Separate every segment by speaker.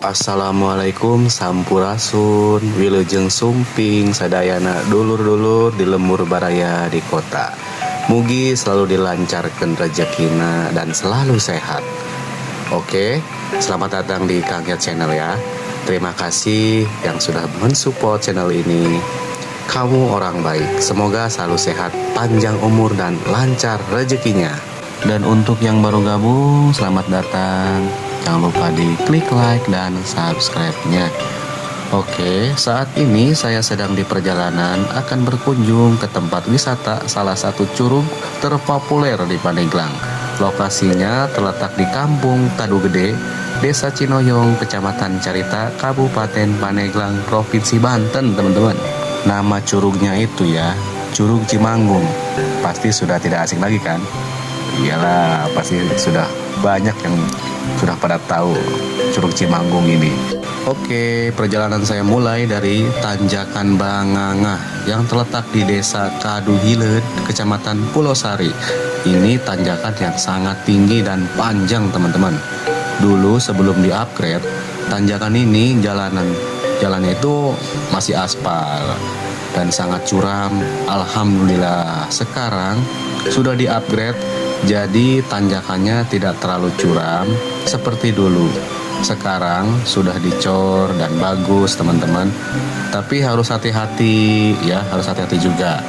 Speaker 1: Assalamualaikum Sampurasun Wilujeng Sumping Sadayana dulur-dulur di lembur baraya di kota. Mugi selalu dilancarkan rezekina dan selalu sehat. Oke, selamat datang di Kang Yat Channel ya. Terima kasih yang sudah mensupport channel ini. Kamu orang baik, semoga selalu sehat, panjang umur dan lancar rezekinya. Dan untuk yang baru gabung, selamat datang. Jangan lupa di klik like dan subscribe-nya. Oke, saat ini saya sedang di perjalanan akan berkunjung ke tempat wisata salah satu curug terpopuler di Pandeglang. Lokasinya terletak di Kampung Kadu Gede, Desa Cinoyong, Kecamatan Carita, Kabupaten Pandeglang, Provinsi Banten, teman-teman. Nama curugnya itu ya, Curug Cimanggung. Pasti sudah tidak asing lagi kan? Iyalah, pasti sudah banyak yang sudah pada tahu Curug Cimanggung ini. Oke, perjalanan saya mulai dari Tanjakan Banganga yang terletak di Desa Kadu Hileud, Kecamatan Pulau Sari. Ini tanjakan yang sangat tinggi dan panjang, teman-teman. Dulu sebelum di-upgrade, tanjakan ini jalannya itu masih aspal dan sangat curam. Alhamdulillah, sekarang sudah di-upgrade. Jadi tanjakannya tidak terlalu curam seperti dulu. Sekarang sudah dicor dan bagus, teman-teman. Tapi harus hati-hati ya, harus hati-hati juga.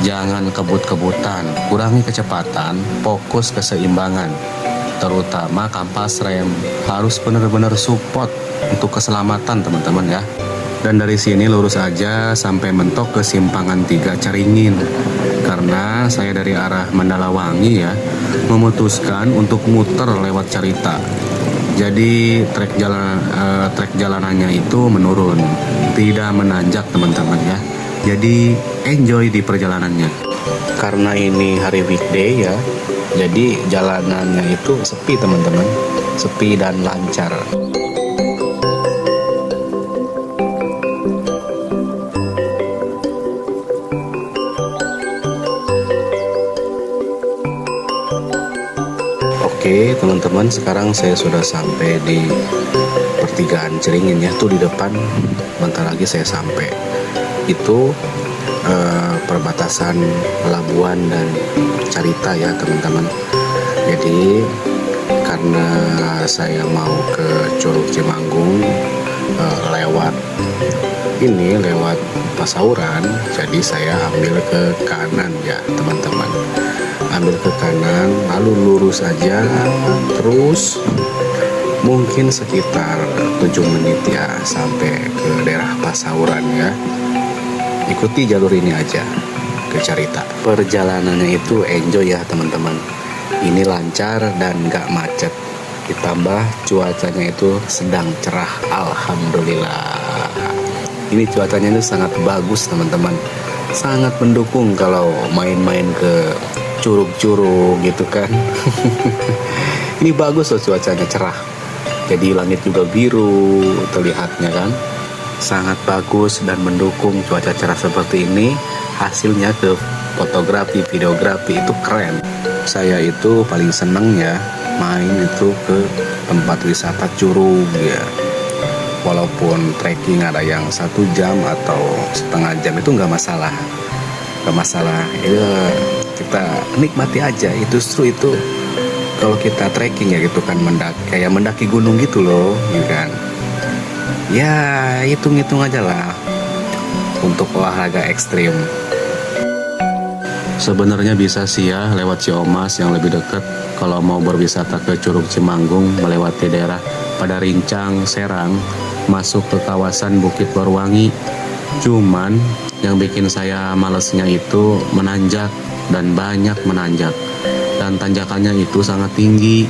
Speaker 1: Jangan kebut-kebutan, kurangi kecepatan, fokus keseimbangan. Terutama kampas rem harus benar-benar support untuk keselamatan, teman-teman ya. Dan dari sini lurus aja sampai mentok ke Simpangan 3 Caringin. Karena saya dari arah Mandalawangi ya, memutuskan untuk muter lewat Carita. Jadi trek jalanannya itu menurun, tidak menanjak, teman-teman ya. Jadi enjoy di perjalanannya. Karena ini hari weekday ya, jadi jalanannya itu sepi, teman-teman. Sepi dan lancar. Oke teman-teman, sekarang saya sudah sampai di pertigaan Caringin ya, tuh di depan. Bentar lagi saya sampai. Itu perbatasan Labuan dan Carita ya teman-teman. Jadi karena saya mau ke Curug Cimanggung lewat Pasauran, jadi saya ambil ke kanan ya teman-teman. Ambil ke kanan, lalu lurus aja, terus mungkin sekitar 7 menit ya sampai ke daerah Pasauran ya. Ikuti jalur ini aja ke Carita. Perjalanannya itu enjoy ya teman-teman. Ini lancar dan gak macet. Ditambah cuacanya itu sedang cerah, alhamdulillah. Ini cuacanya itu sangat bagus teman-teman. Sangat mendukung kalau main-main ke curug-curug gitu kan. Ini bagus loh, cuacanya cerah. Jadi langit juga biru terlihatnya kan. Sangat bagus dan mendukung cuaca cerah seperti ini. Hasilnya ke fotografi, videografi itu keren. Saya itu paling seneng ya main itu ke tempat wisata curug ya. Walaupun trekking ada yang 1 jam atau setengah jam itu nggak masalah. Nggak masalah ya, kita nikmati aja. Justru itu kalau kita trekking ya gitu kan, kayak mendaki gunung gitu loh gitu kan. Ya hitung-hitung aja lah untuk olahraga ekstrim. Sebenarnya bisa sih ya lewat Ciomas yang lebih dekat kalau mau berwisata ke Curug Cimanggung, melewati daerah Padarincang, Serang, masuk ke kawasan Bukit Warwangi. Cuman yang bikin saya malesnya itu menanjak dan banyak menanjak. Dan tanjakannya itu sangat tinggi,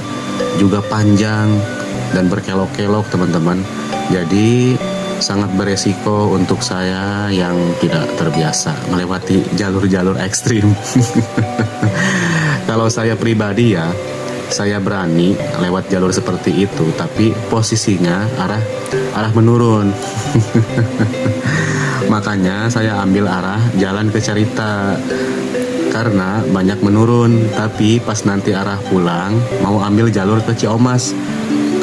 Speaker 1: juga panjang dan berkelok-kelok teman-teman. Jadi sangat beresiko untuk saya yang tidak terbiasa melewati jalur-jalur ekstrim. Kalau saya pribadi ya, saya berani lewat jalur seperti itu, tapi posisinya arah menurun. Makanya saya ambil arah jalan ke Carita karena banyak menurun. Tapi pas nanti arah pulang mau ambil jalur ke Ciomas,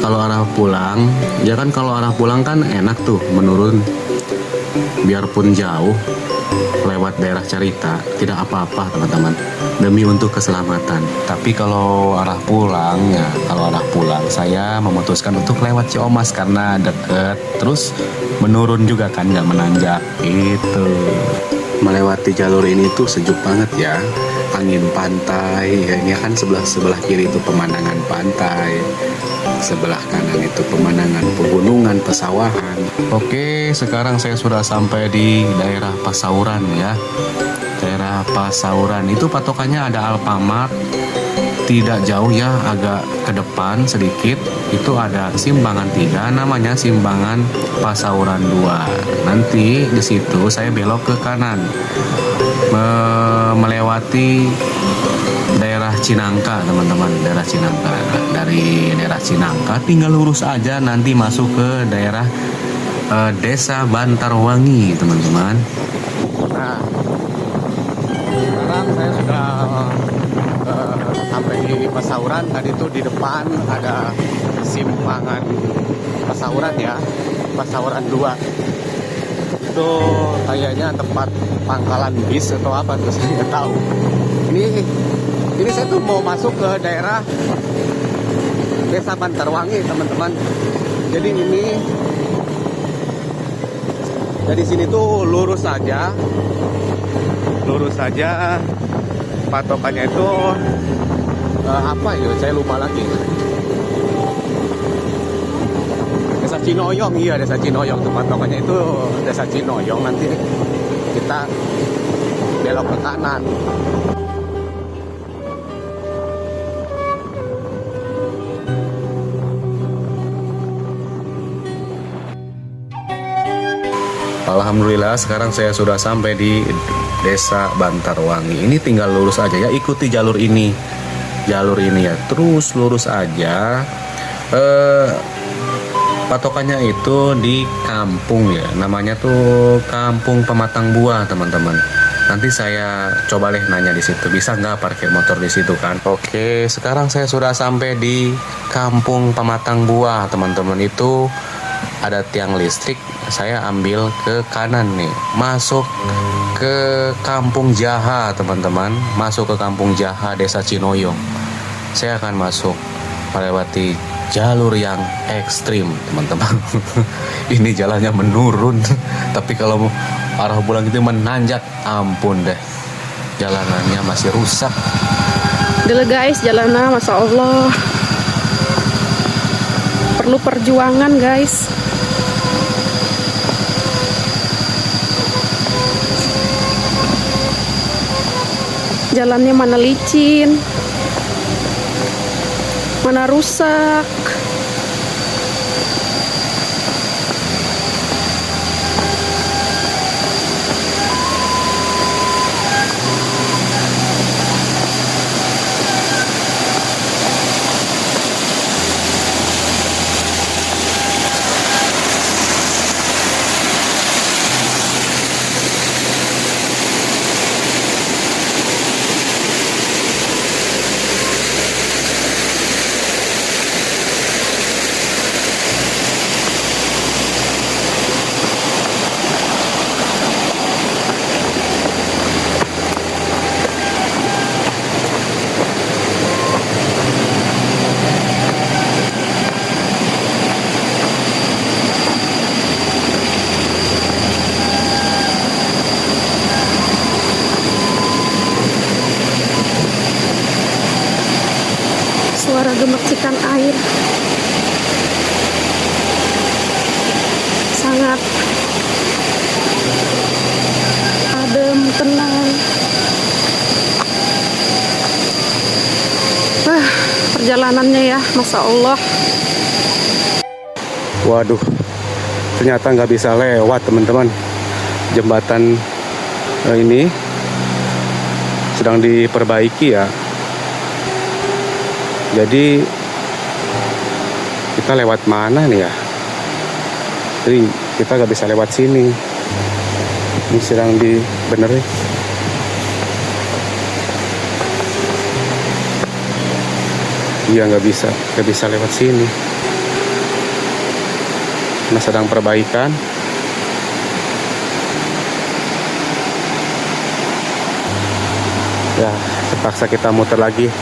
Speaker 1: kalau arah pulang, ya kan kalau arah pulang kan enak tuh menurun, biarpun jauh lewat daerah Carita tidak apa-apa teman-teman, demi untuk keselamatan. Tapi kalau arah pulang ya, kalau arah pulang saya memutuskan untuk lewat Ciomas karena deket, terus menurun juga kan, nggak menanjak itu. Melewati jalur ini tuh sejuk banget ya, angin pantai ya, ini kan sebelah kiri itu pemandangan pantai, sebelah kanan itu pemandangan pegunungan, pesawahan. Oke, sekarang saya sudah sampai di daerah Pasauran ya. Daerah Pasauran itu patokannya ada Alfamart, tidak jauh ya, agak ke depan sedikit itu ada Simbangan 3, namanya Simbangan Pasauran 2. Nanti di situ saya belok ke kanan, melewati daerah Cinangka teman-teman, daerah Cinangka. Dari daerah Cinangka tinggal lurus aja, nanti masuk ke daerah Desa Bantarwangi teman-teman. Nah, sekarang saya sudah sampai di Pasauran. Tadi tuh di depan ada Simpangan Pasauran ya, Pasauran 2. Itu kayaknya tempat pangkalan bis atau apa tuh, saya nggak tahu. Ini saya tuh mau masuk ke daerah Desa Bantarwangi teman-teman. Jadi ini dari sini tuh lurus saja, patokannya itu apa ya, saya lupa lagi. Desa Cinoyong, iya Desa Cinoyong, patokannya itu Desa Cinoyong. Nanti kita belok ke kanan. Alhamdulillah sekarang saya sudah sampai di Desa Bantarwangi. Ini tinggal lurus aja ya, ikuti jalur ini ya, terus lurus aja. Patokannya itu di kampung ya, namanya tuh Kampung Pematang Buah teman-teman. Nanti saya coba deh nanya di situ, bisa nggak parkir motor di situ kan? Oke, sekarang saya sudah sampai di Kampung Pematang Buah teman-teman. Itu ada tiang listrik, saya ambil ke kanan nih, masuk ke Kampung Jaha teman-teman, masuk ke Kampung Jaha Desa Cinoyong. Saya akan masuk melewati jalur yang ekstrim teman-teman. Ini jalannya menurun, tapi kalau arah pulang itu menanjak, ampun deh, jalanannya masih rusak.
Speaker 2: Dulu guys, jalannya Masya Allah perlu perjuangan guys. Jalannya mana licin, mana rusak. Suara gemercikan air sangat adem, tenang. Perjalanannya ya, Masya Allah.
Speaker 1: Waduh, ternyata nggak bisa lewat teman-teman. Jembatan ini sedang diperbaiki ya. Jadi kita lewat mana nih ya? Jadi kita nggak bisa lewat sini. Ini sedang dibenerin. Iya nggak bisa lewat sini. karena sedang perbaikan. Ya, terpaksa kita muter lagi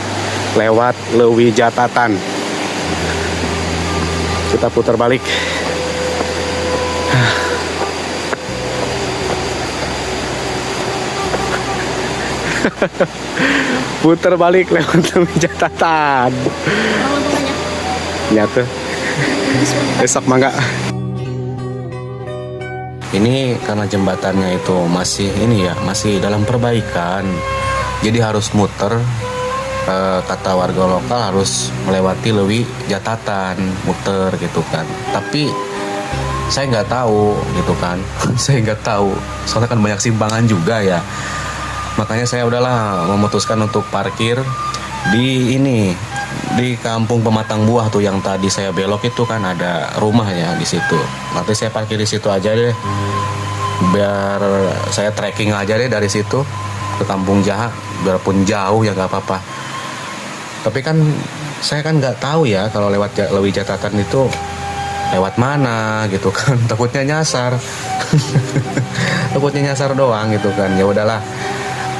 Speaker 1: lewat Leuwi Jatatan. Kita putar balik. Putar balik lewat Leuwi Jatatan. Nyata. Besok mangga. Ini karena jembatannya itu masih masih dalam perbaikan. Jadi harus muter. Kata warga lokal harus melewati Leuwi Jatatan, muter gitu kan. Tapi saya nggak tahu gitu kan. Saya nggak tahu. Soalnya kan banyak simpangan juga ya. Makanya saya udahlah memutuskan untuk parkir di kampung Pematang Buah tuh yang tadi saya belok itu kan ada rumah ya di situ. Nanti saya parkir di situ aja deh. Biar saya trekking aja deh dari situ ke Kampung Jaha, biarpun jauh ya nggak apa-apa. Tapi kan saya kan nggak tahu ya kalau lewat Leuwi Jatatan itu lewat mana gitu kan. Takutnya nyasar. Takutnya nyasar doang gitu kan. Ya udahlah.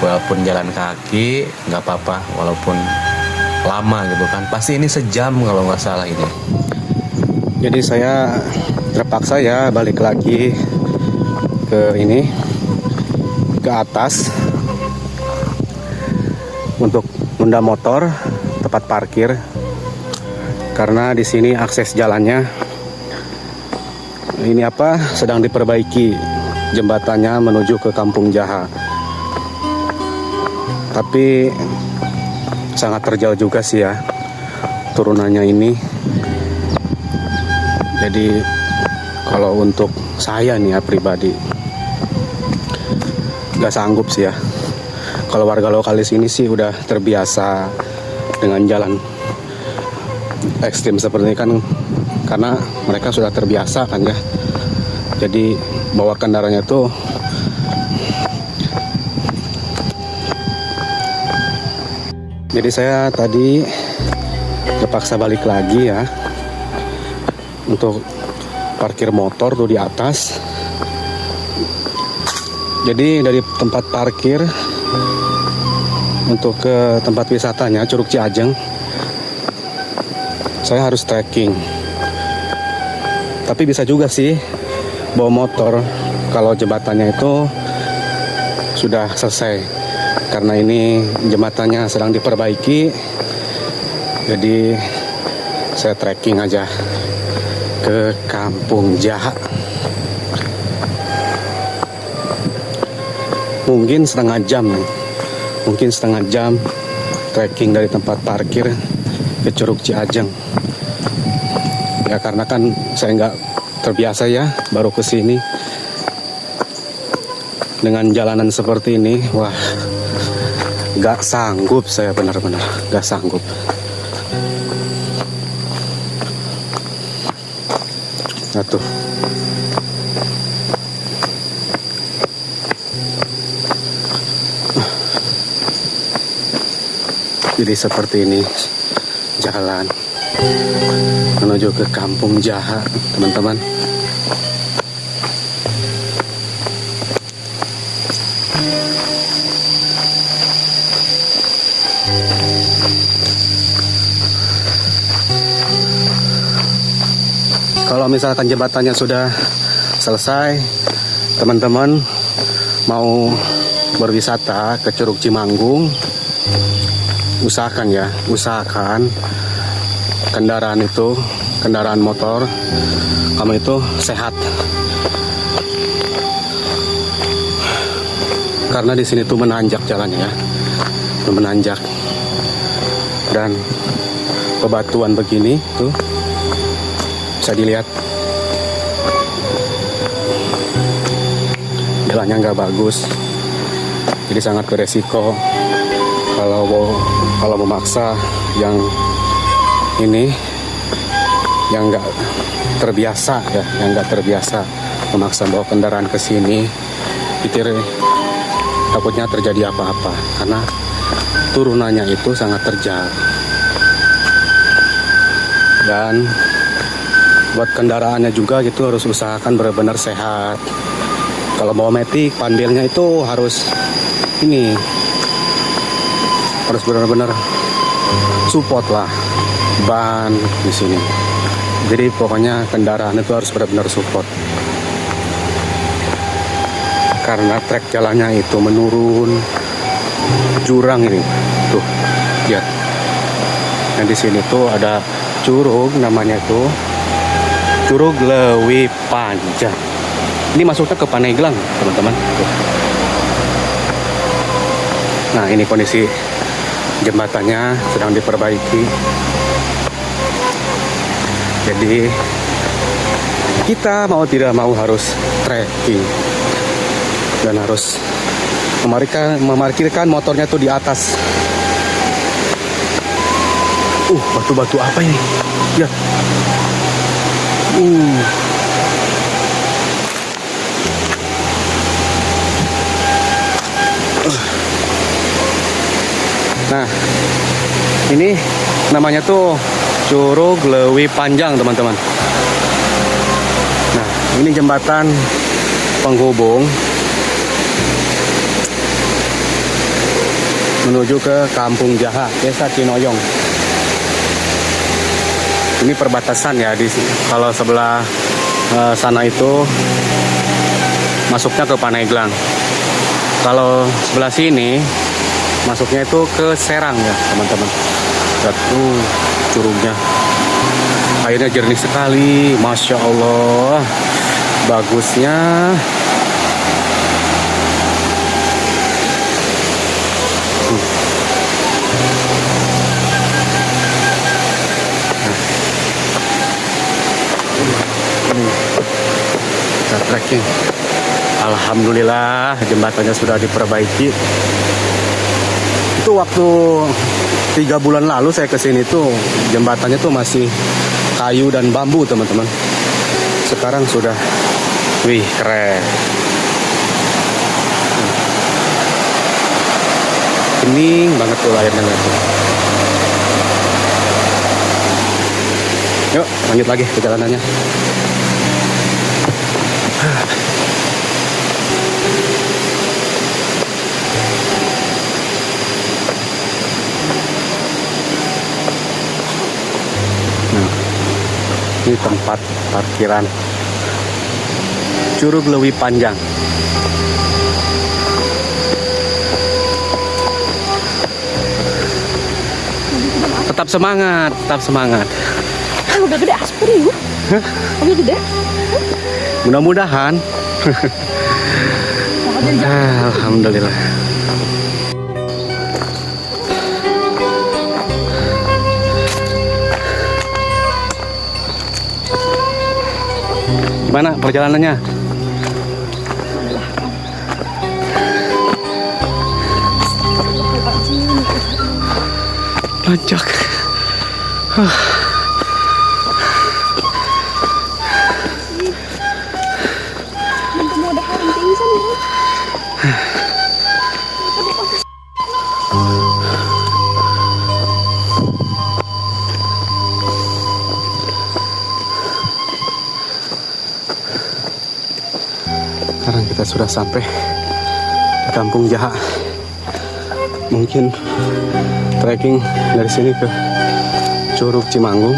Speaker 1: Walaupun jalan kaki nggak apa-apa, walaupun lama gitu kan. Pasti ini sejam kalau nggak salah ini. Jadi saya terpaksa ya balik lagi ke atas untuk Honda motor tempat parkir, karena di sini akses jalannya sedang diperbaiki jembatannya menuju ke Kampung Jaha. Tapi sangat terjal juga sih ya turunannya ini. Jadi kalau untuk saya nih ya pribadi nggak sanggup sih ya. Kalau warga lokal di sini sih udah terbiasa dengan jalan ekstrim seperti ini kan, karena mereka sudah terbiasa kan ya. Jadi bawa kendaraannya tuh jadi saya tadi terpaksa balik lagi ya untuk parkir motor tuh di atas. Jadi dari tempat parkir untuk ke tempat wisatanya Curug Ciajeng saya harus trekking. Tapi bisa juga sih bawa motor kalau jembatannya itu sudah selesai, karena ini jembatannya sedang diperbaiki. Jadi saya trekking aja ke Kampung Jaha. Mungkin setengah jam trekking dari tempat parkir ke Curug Ciajeng. Ya karena kan saya nggak terbiasa ya, baru kesini dengan jalanan seperti ini. Wah, nggak sanggup saya, benar-benar nggak sanggup. Nah tuh. Jadi seperti ini jalan menuju ke Kampung Jaha, teman-teman. Kalau misalkan jembatannya sudah selesai, teman-teman mau berwisata ke Curug Cimanggung, usahakan kendaraan motor kamu itu sehat, karena di sini tuh menanjak jalannya, menanjak, dan bebatuan begini tuh bisa dilihat jalannya nggak bagus, jadi sangat beresiko kalau memaksa yang nggak terbiasa ya, yang nggak terbiasa memaksa bawa kendaraan ke sini, takutnya terjadi apa-apa karena turunannya itu sangat terjal. Dan buat kendaraannya juga gitu harus usahakan benar-benar sehat. Kalau bawa matic, pandilnya itu harus ini, harus benar-benar support lah ban di sini. Jadi pokoknya kendaraan itu harus benar-benar support. Karena trek jalannya itu menurun, jurang ini, tuh, lihat. Nah di sini tuh ada curug, namanya tuh Curug Lewi Panjang. Ini masuknya ke Paneglang, teman-teman. Nah ini kondisi jembatannya sedang diperbaiki. Jadi kita mau tidak mau harus trekking dan harus memarkirkan motornya tuh di atas. Batu-batu apa ini? Ya. Nah, ini namanya tuh Curug Lewi Panjang, teman-teman. Nah, ini jembatan penghubung menuju ke Kampung Jaha, Desa Cinoyong. Ini perbatasan ya, kalau sebelah sana itu masuknya ke Paneglang. Kalau sebelah sini masuknya itu ke Serang ya, teman-teman. Lihat curugnya. Airnya jernih sekali, Masya Allah. Bagusnya. Kita trekking. Alhamdulillah jembatannya sudah diperbaiki. Itu waktu 3 bulan lalu saya kesini tuh jembatannya tuh masih kayu dan bambu, teman-teman. Sekarang sudah, wih keren. Bening banget tuh airnya. Yuk lanjut lagi perjalanannya. Ini tempat parkiran Curug Lewi Panjang. Tetap semangat, tetap semangat.
Speaker 2: Udah gede aspun yuk. Udah gede.
Speaker 1: Mudah-mudahan. Alhamdulillah. Gimana perjalanannya? Lancar. Sekarang kita sudah sampai di Kampung Jaha. Mungkin trekking dari sini ke Curug Cimanggung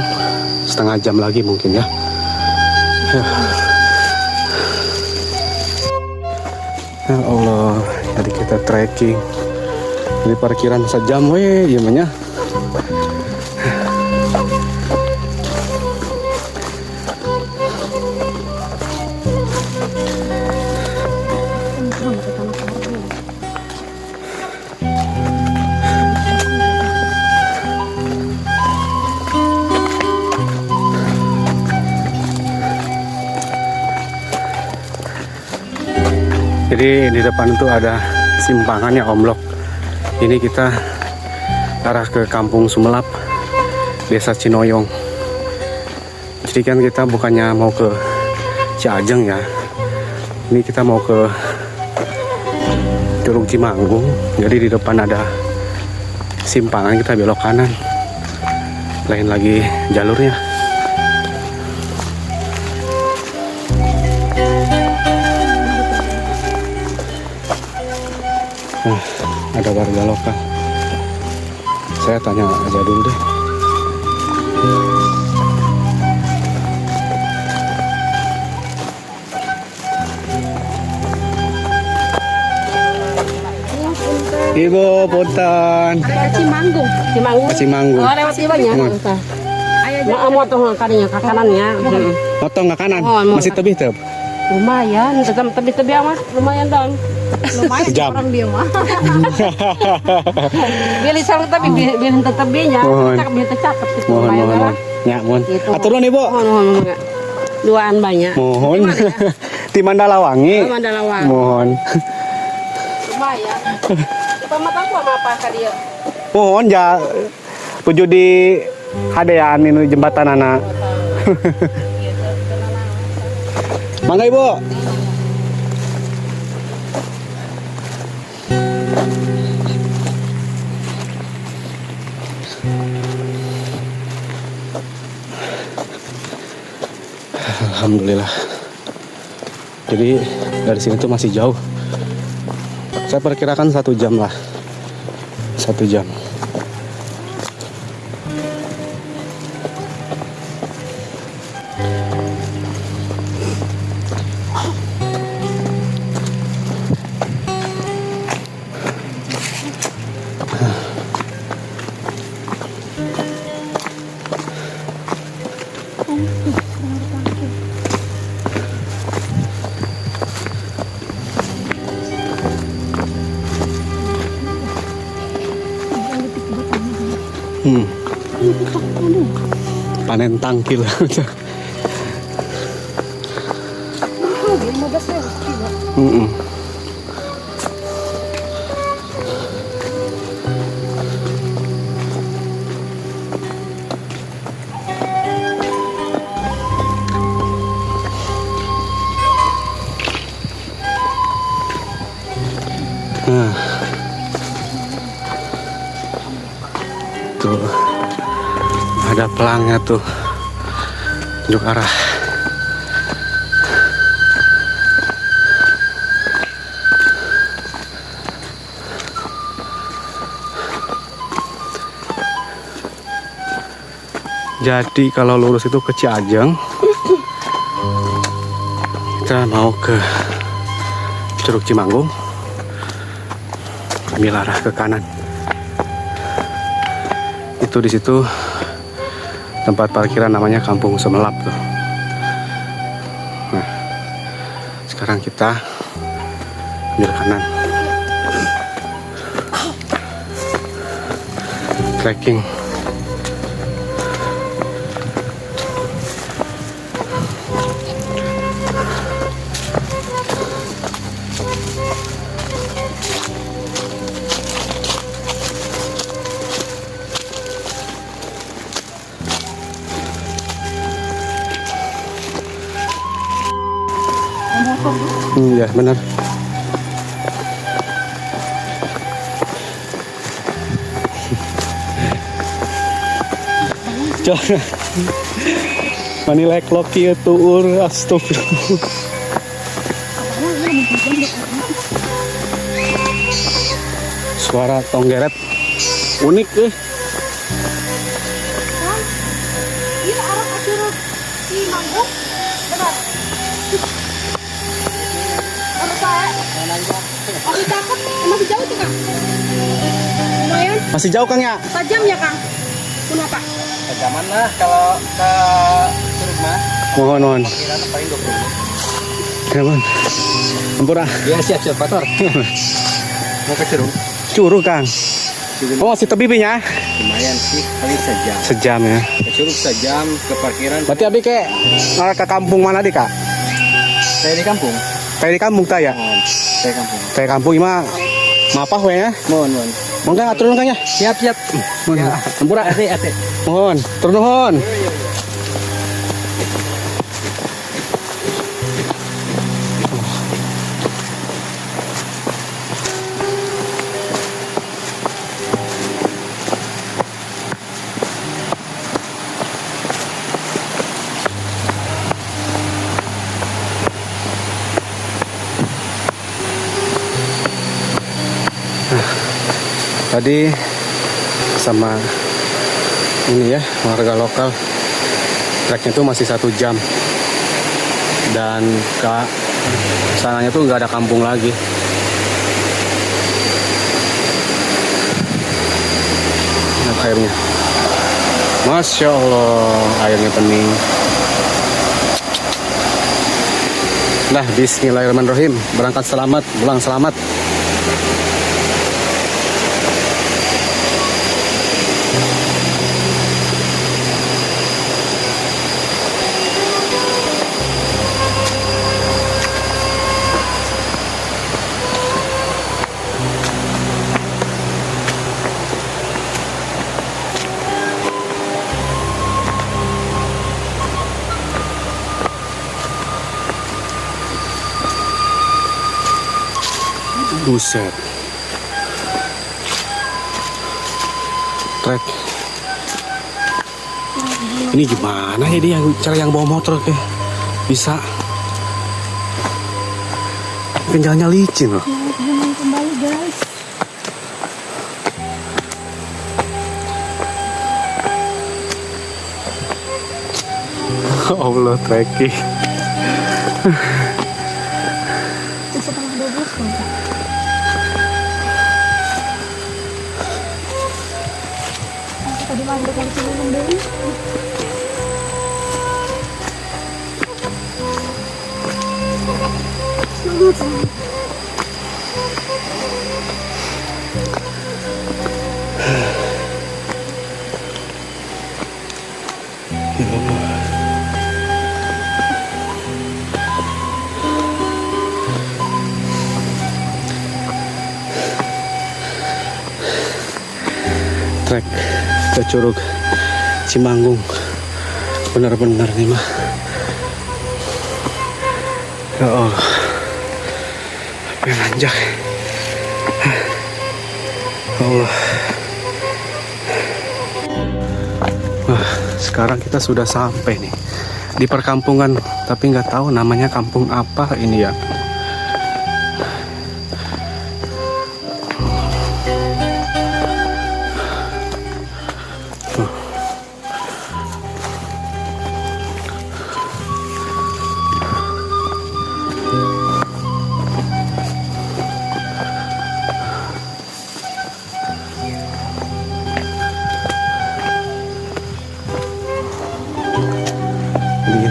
Speaker 1: setengah jam lagi mungkin ya. Ya Allah, jadi kita trekking di parkiran sejam weh gimana? Jadi di depan itu ada simpangannya omlok. Ini kita arah ke Kampung Sumelap, Desa Cinoyong. Jadi kan kita bukannya mau ke Ciajeng ya. Ini kita mau ke Curug Cimanggung. Jadi di depan ada simpangan, kita belok kanan. Lain lagi jalurnya.
Speaker 3: Nah, ada warga lokal. Saya tanya aja dulu deh. Ibu, punten.
Speaker 2: Cimanggung. Cimanggung.
Speaker 3: Cimanggung.
Speaker 2: Oh, lewat sini banyak. Mau tuh kadinya ke kanannya.
Speaker 3: Motong ke kanan.
Speaker 2: Oh,
Speaker 3: Masih tebih teb.
Speaker 2: Lumayan, tebi-tebi amat, lumayan dong. Lumayan
Speaker 3: Sejam.
Speaker 2: orang dia mah. Bili sarung tapi bili tebinya,
Speaker 3: Mohon.
Speaker 2: cakep cakep gitu.
Speaker 3: Mohon,
Speaker 2: lumayan
Speaker 3: mohon,
Speaker 2: lah.
Speaker 3: mohon. Ya, mohon.
Speaker 2: Gitu.
Speaker 3: Atur nuhun, Ibu.
Speaker 2: Mohon. Duaan banyak.
Speaker 3: Mohon. Di Mandalawangi.
Speaker 2: Mandalawang.
Speaker 3: Mohon.
Speaker 2: Lumayan. Kita mata aku sama apa ka dia?
Speaker 3: Mohon ya puju di hadean ini jembatan anak. Mangga Ibu. Alhamdulillah. Jadi dari sini tuh masih jauh. Saya perkirakan 1 jam lah. 1 jam. Panen tangkil. Mm-mm. Nah, tuh ada pelangnya tuh, tunjuk arah. Jadi kalau lurus itu ke Ciajeng, kita mau ke Curug Cimanggung, ambil arah ke kanan. Itu di situ tempat parkiran namanya Kampung Semelap tuh. Nah, sekarang kita ambil kanan. Trekking. Iya benar. Jangan. Manilai kloki itu astagfirullah. Suara tonggeret unik
Speaker 2: Iya arah ke Curug Cimanggung. Benar. Harus saya. Masih cakep, masih jauh tuh Kang. Lumayan.
Speaker 3: Masih jauh Kang ya?
Speaker 2: Tajam ya Kang. Kenapa?
Speaker 1: Kejaman lah kalau ke Curug mah.
Speaker 3: Mohon.
Speaker 1: Kiranya paling 20 menit.
Speaker 3: Kenapa? Ampura.
Speaker 1: Ya siap Pator. Mau ke Curug?
Speaker 3: Curug Kang. Oh masih tebibinya?
Speaker 1: Lumayan sih, paling sejam.
Speaker 3: Sejam ya.
Speaker 1: Ke Curug sejam, ke parkiran.
Speaker 3: Berarti abi ke kampung mana di Kak?
Speaker 1: Saya di kampung.
Speaker 3: Kayak di kampung ta ya?
Speaker 1: Saya kampung.
Speaker 3: Kayak kampung ima mapah we ya?
Speaker 1: Mohon.
Speaker 3: Mohon Kang atur nuhun Kang ya.
Speaker 1: Siap.
Speaker 3: Mohon. Ampura.
Speaker 1: Ate.
Speaker 3: Mohon, tur nuhun. Tadi sama ini ya warga lokal, treknya tuh masih 1 jam dan ke sananya tuh nggak ada kampung lagi. Lihat airnya, Masya Allah, airnya bening. Nah, bismillahirrahmanirrahim. Berangkat selamat, pulang selamat. Buset. Trek. Ini gimana ya dia cara yang bawa motor kayak bisa. Kan jalannya licin loh.
Speaker 2: Jangan kembali guys.
Speaker 3: Allah, trekking.
Speaker 2: Setengah 12 kan. Tadi malam udah cuma membeli.
Speaker 3: Trek ke Curug Cimanggung, benar-benar nih mah. Ya Allah, apa yang nanjak. Allah. Wah, sekarang kita sudah sampai nih di perkampungan, tapi nggak tahu namanya kampung apa ini ya. Ini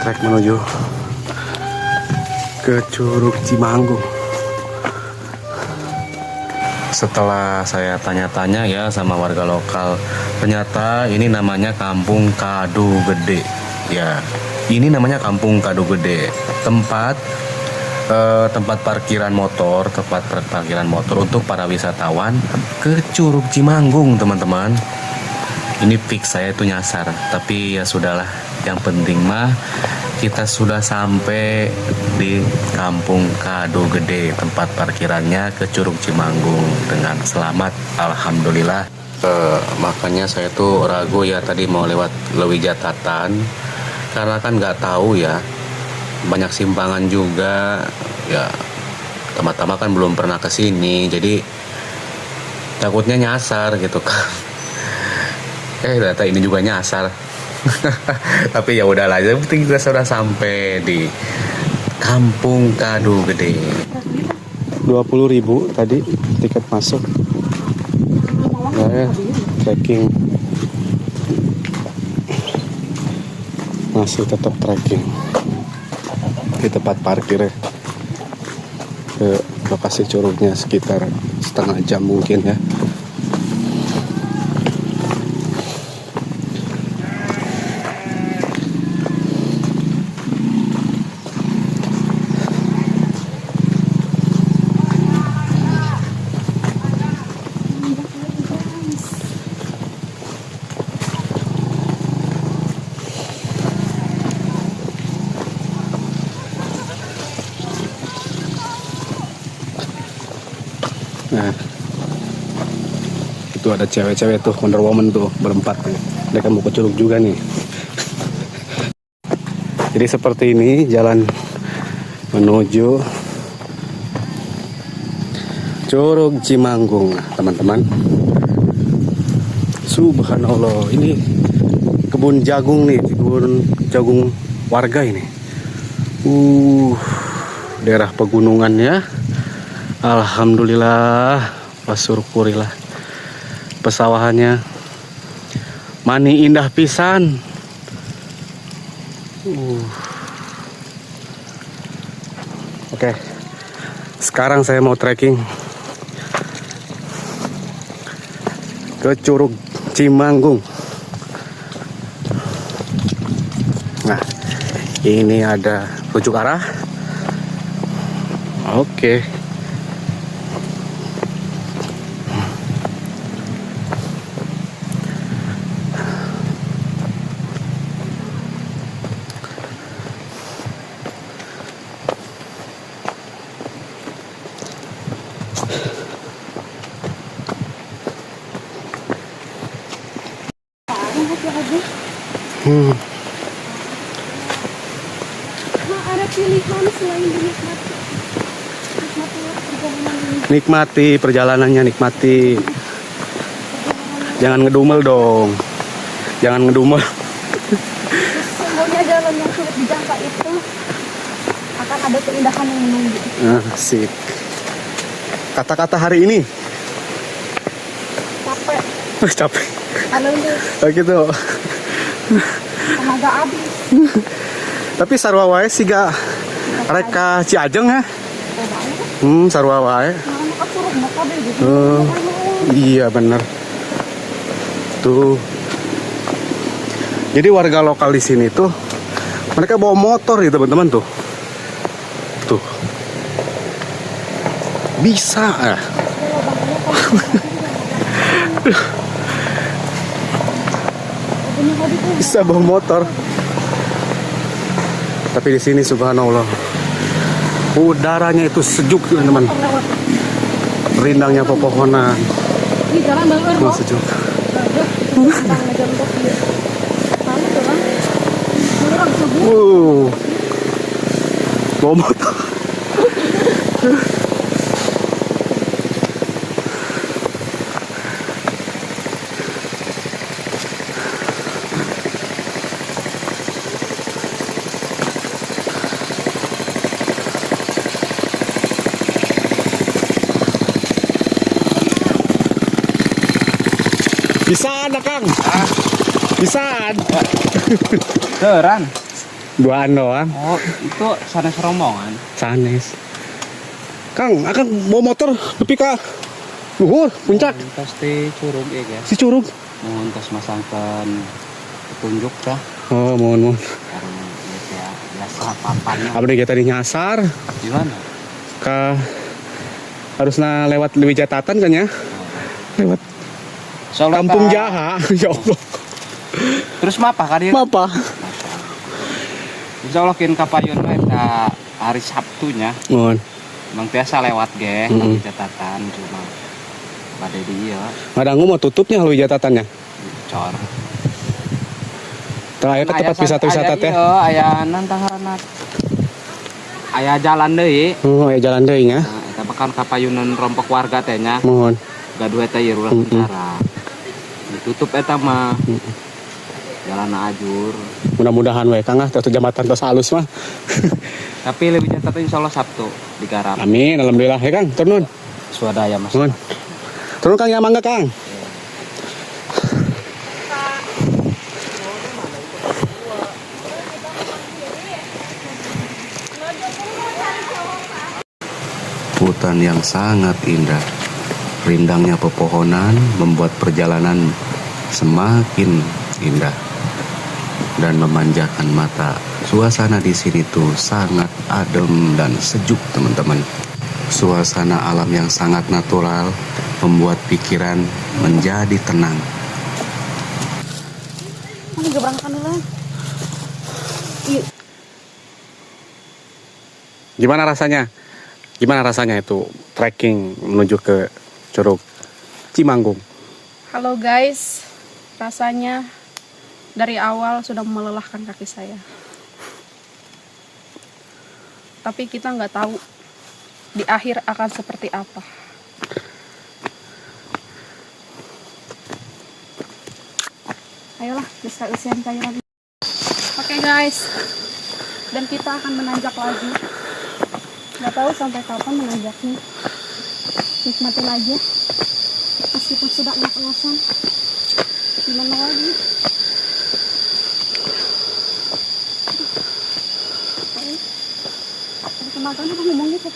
Speaker 3: trek menuju ke Curug Cimanggung.
Speaker 1: Setelah saya tanya-tanya ya sama warga lokal, ternyata ini namanya Kampung Kadu Gede. Ya, ini namanya Kampung Kadu Gede. Tempat parkiran motor, untuk para wisatawan ke Curug Cimanggung, teman-teman. Ini fix saya itu nyasar, tapi ya sudahlah. Yang penting mah kita sudah sampai di Kampung Kadu Gede, tempat parkirannya ke Curug Cimanggung dengan selamat, alhamdulillah. Makanya saya tuh ragu ya tadi mau lewat Lewijatatan, karena kan nggak tahu ya, banyak simpangan juga ya. Teman-teman kan belum pernah ke sini, jadi takutnya nyasar gitu kan. Ternyata ini juga nyasar. Tapi ya udahlah, yang penting kita sudah sampai di Kampung Kadu Gede.
Speaker 3: 20.000 tadi tiket masuk. Ya, trekking. Masih tetap trekking di tempat parkir ya. Ke lokasi curugnya sekitar setengah jam mungkin ya. Nah, itu ada cewek-cewek tuh, Wonder Woman tuh, berempat. Mereka mau ke curug juga nih. Jadi seperti ini jalan menuju Curug Cimanggung, teman-teman. Subhanallah, ini kebun jagung nih, kebun jagung warga ini. Daerah pegunungan ya. Alhamdulillah, wasyukurilah. Pesawahannya mani indah pisan. Oke. Sekarang saya mau trekking ke Curug Cimanggung. Nah, ini ada rujuk arah. Oke.
Speaker 2: Nah, ada pilihan selain dinikmati.
Speaker 3: Nikmati perjalanannya, nikmati. Jangan ngedumel dong. Jangan ngedumel.
Speaker 2: Sesungguhnya jalan yang sulit dijangka itu akan ada keindahan yang menunggu.
Speaker 3: Asik. Kata-kata hari ini.
Speaker 2: Capek,
Speaker 3: Capek.
Speaker 2: halus,
Speaker 3: Oh gitu.
Speaker 2: tenaga habis.
Speaker 3: Tapi sarua wae siga reka Ciajeng ya. Sarua wae.
Speaker 2: Nah, suruh motor deh gitu.
Speaker 3: Iya bener. Tuh. Jadi warga lokal di sini tuh mereka bawa motor gitu teman-teman tuh. Tuh. Bisa ah. Bisa bawa motor. Tapi di sini subhanallah udaranya itu sejuk teman-teman. Rindangnya pepohonan.
Speaker 2: Ini jalan bener
Speaker 3: Oh,
Speaker 2: kok.
Speaker 3: sejuk. Bawa motor. Bisa ada Kang? Bisa.
Speaker 4: Teran.
Speaker 3: Duaan doang.
Speaker 4: Oh, itu sanes rombongan.
Speaker 3: Sanes. Kang, akan bawa motor tapi ka luhur puncak
Speaker 4: Pasti curug ya, guys.
Speaker 3: si curug.
Speaker 4: Mohon tos masangkan petunjuk dah.
Speaker 3: Oh, mohon.
Speaker 4: Karena ya biasa papannya.
Speaker 3: Abdi kita tadi nyasar
Speaker 4: Gimana?
Speaker 3: ka harusnya lewat Lewijatatan kan ya? Lewat
Speaker 4: Soalnya
Speaker 3: Kampung Jaha. Ya Allah.
Speaker 4: Terus mapa ka dia?
Speaker 3: Apa?
Speaker 4: Insya Allah kin kapayun we ta hari Sabtunya.
Speaker 3: Mohon.
Speaker 4: Emang biasa lewat ge
Speaker 3: Mm-mm.
Speaker 4: di catatan cuma pada dia
Speaker 3: Ngadangu mau tutupnya Lewijatatannya.
Speaker 4: cor.
Speaker 3: Tah aya ke tempat wisata-wisata teh.
Speaker 4: Iya, aya nantaharana. Aya jalan deui.
Speaker 3: Oh, aya jalan deui nya.
Speaker 4: Nah, eta bekan kapayunan rompok warga teh nya.
Speaker 3: Mohon.
Speaker 4: Gaduh eta ieu ulah tentara. Ditutup eta mah. Jalan ajur.
Speaker 3: Mudah-mudahan we Kang teh jambatan tos halus mah.
Speaker 4: Tapi lebih catat insyaallah Sabtu digarap.
Speaker 3: Amin, alhamdulillah ya Kang. Turun.
Speaker 4: Swadaya Mas.
Speaker 3: Turun. Turun Kang ya mangga Kang.
Speaker 1: Hutan yang sangat indah. Rindangnya pepohonan membuat perjalanan semakin indah dan memanjakan mata. Suasana di sini tuh sangat adem dan sejuk, teman-teman. Suasana alam yang sangat natural membuat pikiran menjadi tenang.
Speaker 2: Ini gebrangkan dulu. Iya.
Speaker 3: Gimana rasanya? Gimana rasanya itu trekking menuju ke Curug Cimanggung?
Speaker 2: Halo guys, rasanya dari awal sudah melelahkan kaki saya. Tapi kita nggak tahu di akhir akan seperti apa. Ayolah, bisa usian kayu lagi. Oke guys, dan kita akan menanjak lagi. Nggak tahu sampai kapan menanjaknya. Nikmatin aja, meskipun sudah ngos-ngosan. Gimana lagi? Kemakan aku ngomong gitu.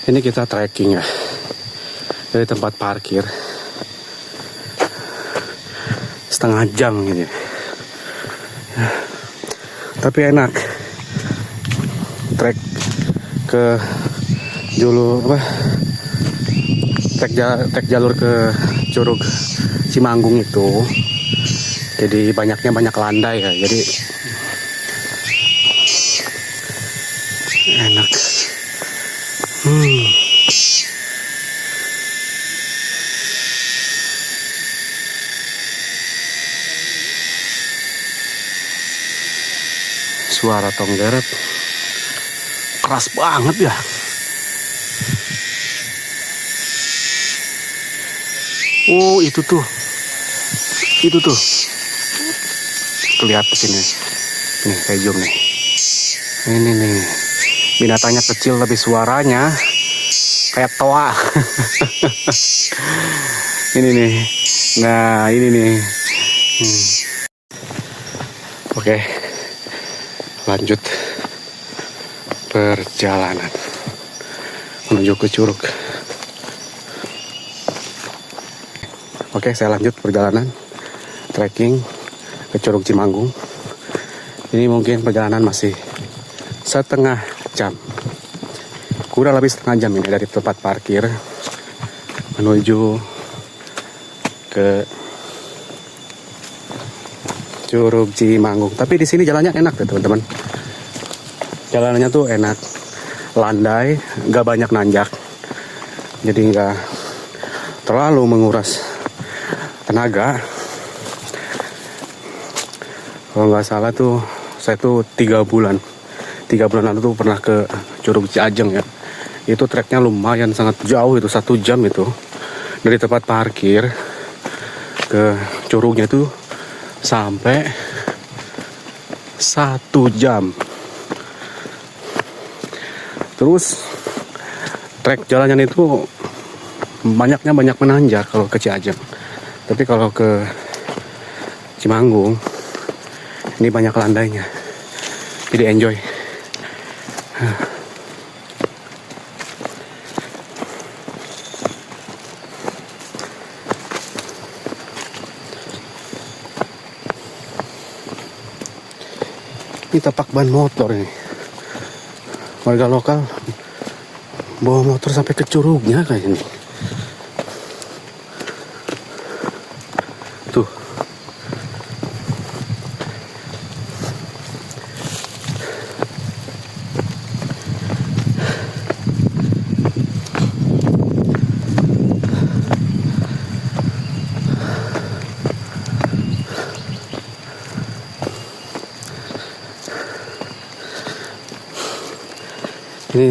Speaker 3: Ini kita trekking ya, dari tempat parkir setengah jam gitu ya. Tapi enak, trek ke jalur apa? Trek jalur ke Curug Cimanggung itu, jadi banyak landai ya, jadi enak. Suara tonggeret keras banget ya. Oh, itu tuh kelihatan sini. Nih, saya zoom nih. Ini nih, binatangnya kecil tapi suaranya kayak toa. Ini nih, nah ini nih. Oke, lanjut perjalanan menuju ke Curug. Oke, saya lanjut perjalanan trekking ke Curug Cimanggung. Ini mungkin perjalanan masih setengah jam, kurang lebih setengah jam ini dari tempat parkir menuju ke Curug Cimanggung. Tapi di sini jalannya enak ya teman-teman. Jalanannya tuh enak, landai, nggak banyak nanjak, jadi nggak terlalu menguras tenaga. Kalau nggak salah tuh saya tuh 3 bulan lalu tuh pernah ke Curug Ciajeng ya. Itu treknya lumayan sangat jauh, itu 1 jam itu dari tempat parkir ke curugnya itu sampai 1 jam. Terus trek jalannya itu banyak menanjak kalau ke Ciajeng. Tapi kalau ke Cimanggung ini banyak landainya, jadi enjoy. Ini tapak ban motor ini. Warga lokal bawa motor sampai ke curugnya kayak ini. Tuh. Ini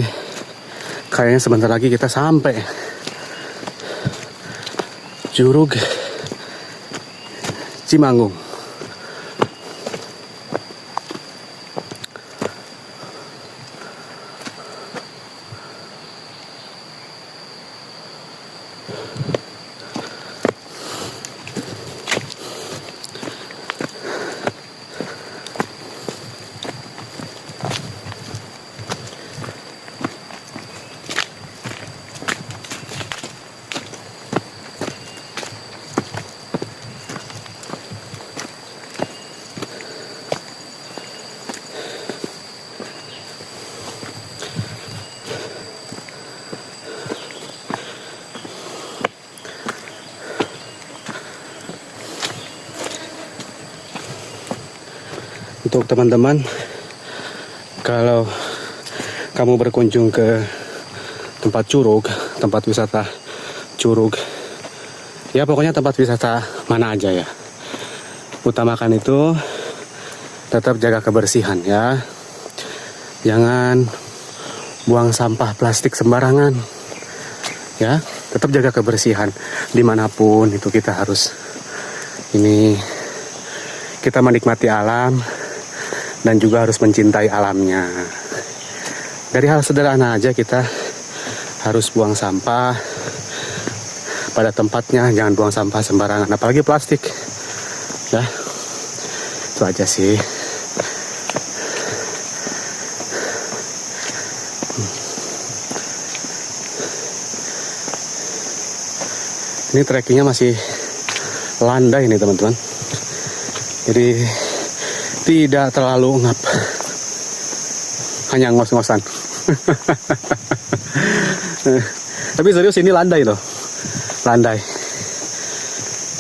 Speaker 3: kayaknya sebentar lagi kita sampai Curug Cimanggung. untuk teman-teman, kalau kamu berkunjung ke tempat Curug, tempat wisata Curug, ya pokoknya tempat wisata mana aja ya, utamakan itu tetap jaga kebersihan ya. Jangan buang sampah plastik sembarangan ya, tetap jaga kebersihan dimanapun itu. Kita harus ini, kita menikmati alam dan juga harus mencintai alamnya. Dari hal sederhana aja kita harus buang sampah pada tempatnya, jangan buang sampah sembarangan, apalagi plastik ya. Itu aja sih. Ini trekkingnya masih landai nih teman-teman, jadi tidak terlalu ngap, hanya ngos-ngosan. Tapi serius ini landai loh, landai,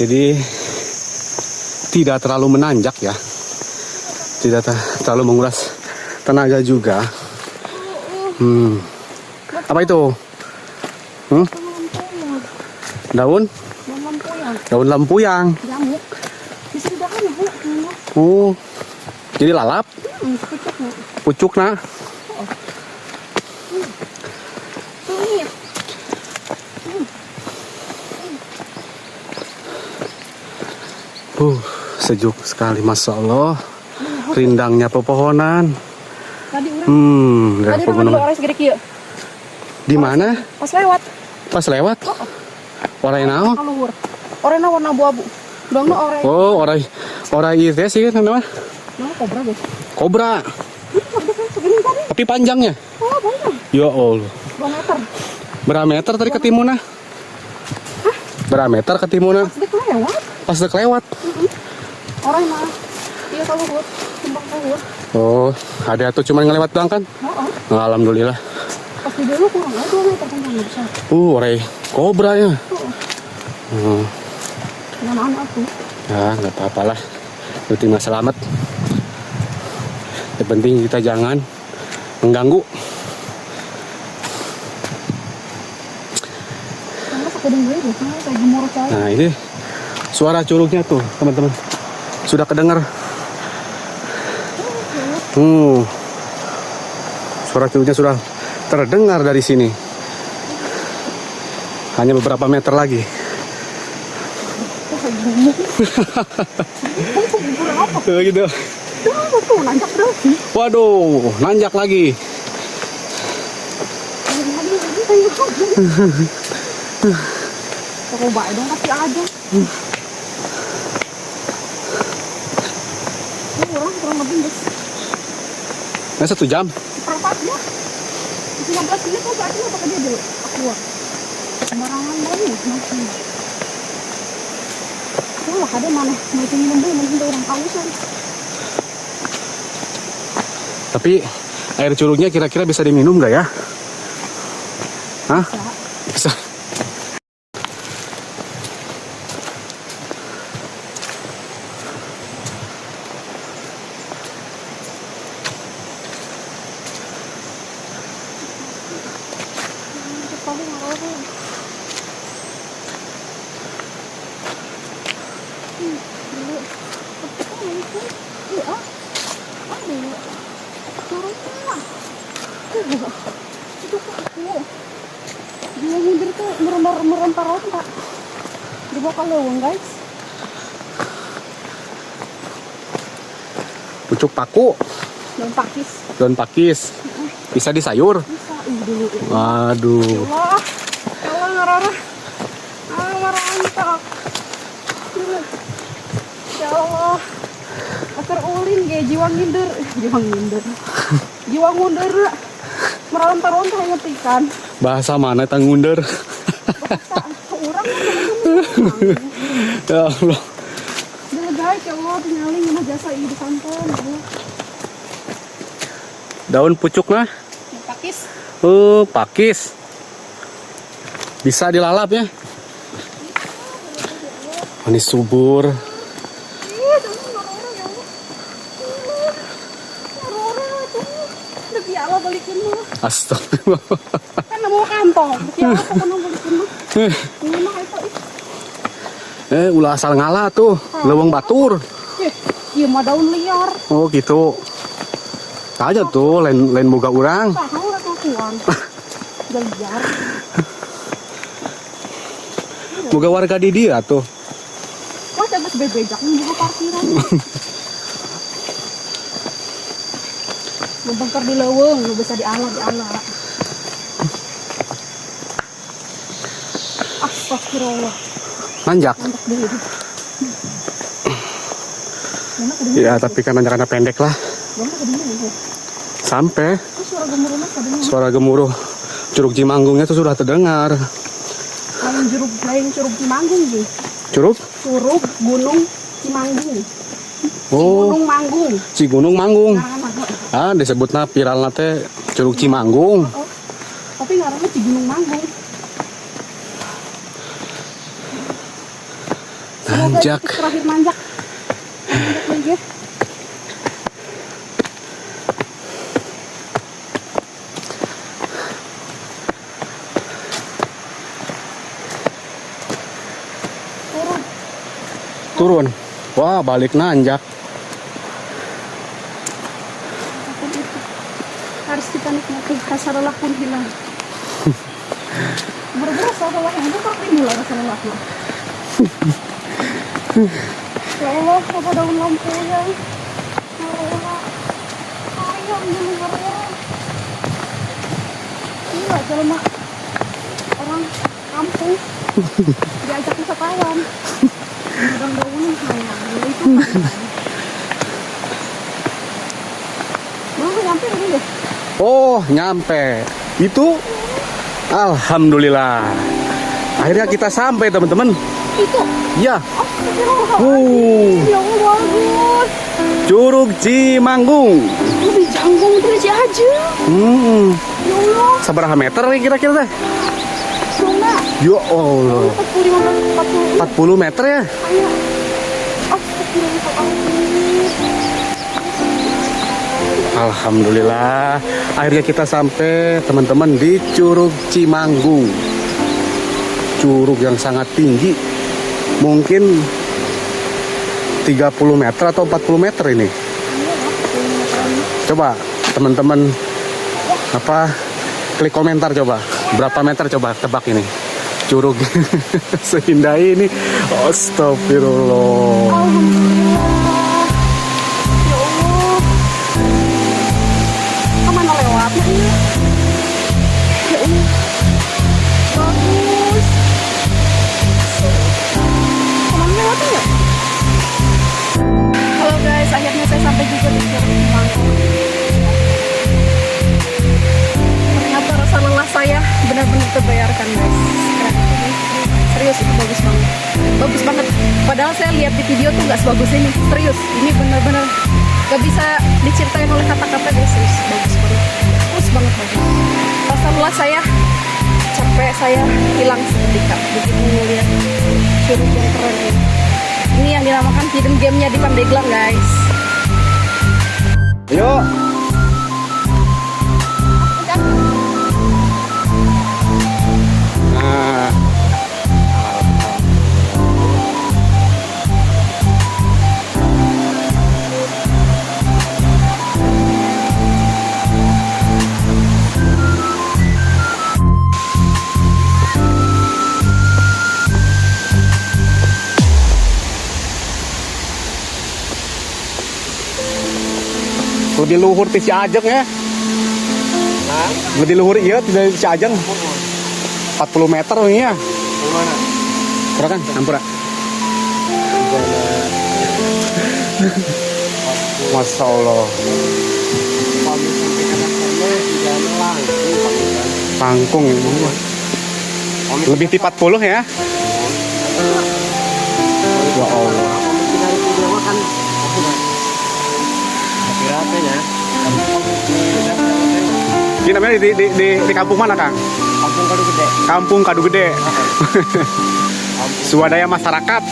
Speaker 3: jadi tidak terlalu menanjak ya, tidak terlalu menguras tenaga juga. Apa itu? Daun lampuyang.
Speaker 2: Jamuk. Bisa didahan ya, Bu.
Speaker 3: Oh, jadi lalap. Pucuk na. Sejuk sekali, masya Allah. Rindangnya pepohonan.
Speaker 2: Tadi orang.
Speaker 3: Dari
Speaker 2: Tadi
Speaker 3: pegunungan.
Speaker 2: orang segede kieu.
Speaker 3: Di mana?
Speaker 2: Pas lewat.
Speaker 3: Pas lewat. Orai naon?
Speaker 2: Kaluhur. Orangnya warna abu-abu. Dongna orang.
Speaker 3: Oh, orai itu sih kan namanya.
Speaker 2: Nah, kobra guys.
Speaker 3: Kobra.
Speaker 2: Segini tadi.
Speaker 3: Tapi panjangnya.
Speaker 2: Oh, banyak.
Speaker 3: Ya Allah.
Speaker 2: 2 meter.
Speaker 3: Berapa meter tadi ke timuna? Berapa meter ke timuna?
Speaker 2: Pas dek lewat.
Speaker 3: Pas dek lewat.
Speaker 2: Orang mah. Iya kaluhur. Kembang kaluhur.
Speaker 3: Oh, ada tuh cuma ngelewat doang kan?
Speaker 2: Oh.
Speaker 3: Alhamdulillah.
Speaker 2: Pas di dulu kurang 2 meter panjangnya besar.
Speaker 3: Orai kobra ya.
Speaker 2: Nama aku.
Speaker 3: Ya, nggak apa-apa lah. Penting mah selamat. Yang penting kita jangan mengganggu.
Speaker 2: Karena sekedeng gue gitu, kayak gemuruh cair.
Speaker 3: Nah, ini suara curugnya tuh, teman-teman. Sudah kedengar. Suara curugnya sudah terdengar dari sini. Hanya beberapa meter lagi. Gitu.
Speaker 2: Tuh, nanjak terus.
Speaker 3: Waduh, nanjak lagi.
Speaker 2: Coba dong, kasih aja. Kurang lebih guys.
Speaker 3: Nah, 1 jam.
Speaker 2: Perempatnya 15 menit kok berarti apa dia dulu? Aku sembarangan banget masih. Wah, ada mana? Mau minum dulu, mungkin orang kausan.
Speaker 3: Tapi air curugnya kira-kira bisa diminum nggak ya? Hah? Bisa.
Speaker 2: Dia mundur tuh merempar-rontak di bawah leweng guys.
Speaker 3: Pucuk paku,
Speaker 2: Daun pakis.
Speaker 3: daun pakis. Bisa disayur.
Speaker 2: Bisa dulu.
Speaker 3: Waduh.
Speaker 2: Wah, Allah ngarara. Merontak. Ya Allah. Akar ulin ge jiwa nginder. Jiwa nginder. Merontar-rontak ngetikan.
Speaker 3: Bahasa mana tangunder?
Speaker 2: Orang
Speaker 3: Ya Allah.
Speaker 2: udah guys, ya Allah, tinggalin sama jasa ibu santan.
Speaker 3: Daun pucuk nah.
Speaker 2: Pakis.
Speaker 3: Pakis. Bisa dilalap ya. Manis subur. Astagfirullah.
Speaker 2: Kan nemu kantong. Ya aku kan beli kuno. Ini mah itu.
Speaker 3: Ulah asal ngalah tuh, leweng batur.
Speaker 2: Iya mah daun liar.
Speaker 3: Oh gitu. Aja tuh, lain boga urang.
Speaker 2: Tahu lah kakuan. Liar.
Speaker 3: Boga warga di dia tuh.
Speaker 2: Wah, tegas bebejak juga parkiran. Membengkar di leweng, lu bisa di ala. Astagfirullah.
Speaker 3: Nanjak.
Speaker 2: Nanjak dulu.
Speaker 3: Ya, tapi kan nanjakannya pendek lah. Sampai
Speaker 2: Suara gemuruh mah kadang
Speaker 3: suara gemuruh Curug Cimanggungnya itu sudah terdengar.
Speaker 2: lain Curug Cimanggung sih.
Speaker 3: Curug?
Speaker 2: Curug Gunung Cimanggung.
Speaker 3: Oh,
Speaker 2: Gunung Manggung.
Speaker 3: Cigunung Manggung.
Speaker 2: Ngaranna.
Speaker 3: Disebutnya viral nate Curug Cimanggung.
Speaker 2: Oh, tapi ngaranna Cigunung Manggung. Semoga
Speaker 3: Nanjak.
Speaker 2: titik terakhir nanjak. Nanjak lagi.
Speaker 3: Turun. Wah, balik nanjak.
Speaker 2: Apapun itu harus kita nikmati, rasa lelah pun hilang. Berburu rasa lelah yang itu tapi mulai rasa lelahnya. Ya Allah, apa daun lampu ya? Ya Allah, ayam di luar ya. Iya, jelema orang kampung diajak wisatawan. Daun-daunan sayang, ya itu kan. Belum nyampe ini deh.
Speaker 3: Oh, nyampe. Itu alhamdulillah. Akhirnya kita sampai, teman-teman.
Speaker 2: Itu.
Speaker 3: Ya,
Speaker 2: Astagfirullahaladzim. Ya Allah, bagus.
Speaker 3: Curug Cimanggung.
Speaker 2: Lebih janggung dari aja. Ya Allah.
Speaker 3: Seberapa meter nih kira-kira teh?
Speaker 2: Cuma
Speaker 3: Ya Allah.
Speaker 2: 40
Speaker 3: 40 meter ya?
Speaker 2: Ayo. Astagfirullahaladzim.
Speaker 3: Alhamdulillah. Akhirnya kita sampai, teman-teman, di Curug Cimanggung. Curug yang sangat tinggi. Mungkin 30 meter atau 40 meter ini. Coba teman-teman klik komentar coba. Berapa meter coba tebak ini. Curug seindah ini. Astagfirullah.
Speaker 2: Alhamdulillah. Ya Allah. Kemana lewatnya ini? Ya Allah. Bagus. Kemana lewatnya ya? Halo guys, akhirnya saya sampai juga di Curug Cimanggung. Ternyata rasa lelah saya benar-benar terbayarkan guys. Keren. Serius, itu bagus banget. Bagus banget. Padahal saya lihat di video tuh gak sebagus ini. Serius, ini benar-benar gak bisa diceritain oleh kata-kata guys. Serius, bagus banget. Bagus banget, bagus. Rasa lelah saya, capek saya hilang seketika begitu melihat curug yang keren ini. Ini yang dinamakan hidden game-nya di Pandeglang guys.
Speaker 3: Yuk. Nah. Lebih luhur ti si Ajeng ya. Lebih luhur iya dari si Ajeng. 40 meter ini ya.
Speaker 4: Gimana?
Speaker 3: Kurang kan? Hampura. Masya Allah. Pangkung ini. Lebih di 40 ya. Ya Allah. Ini namanya di kampung mana, Kang?
Speaker 4: Kampung Kadu Gede.
Speaker 3: Kampung Kadu Gede. Swadaya masyarakat.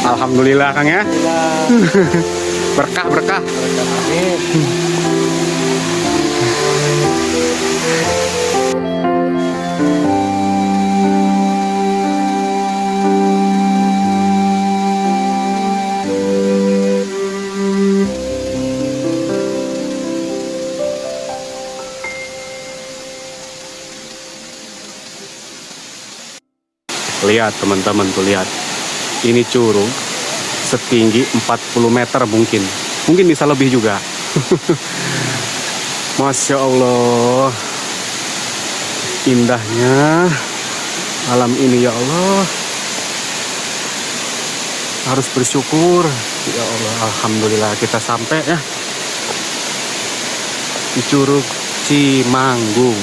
Speaker 3: Alhamdulillah, Kang ya. Berkah. Lihat teman-teman tuh, lihat. Ini curug setinggi 40 meter mungkin. Mungkin bisa lebih juga. Masya Allah. Indahnya alam ini ya Allah. Harus bersyukur. Ya Allah, alhamdulillah kita sampai ya. Di Curug Cimanggung.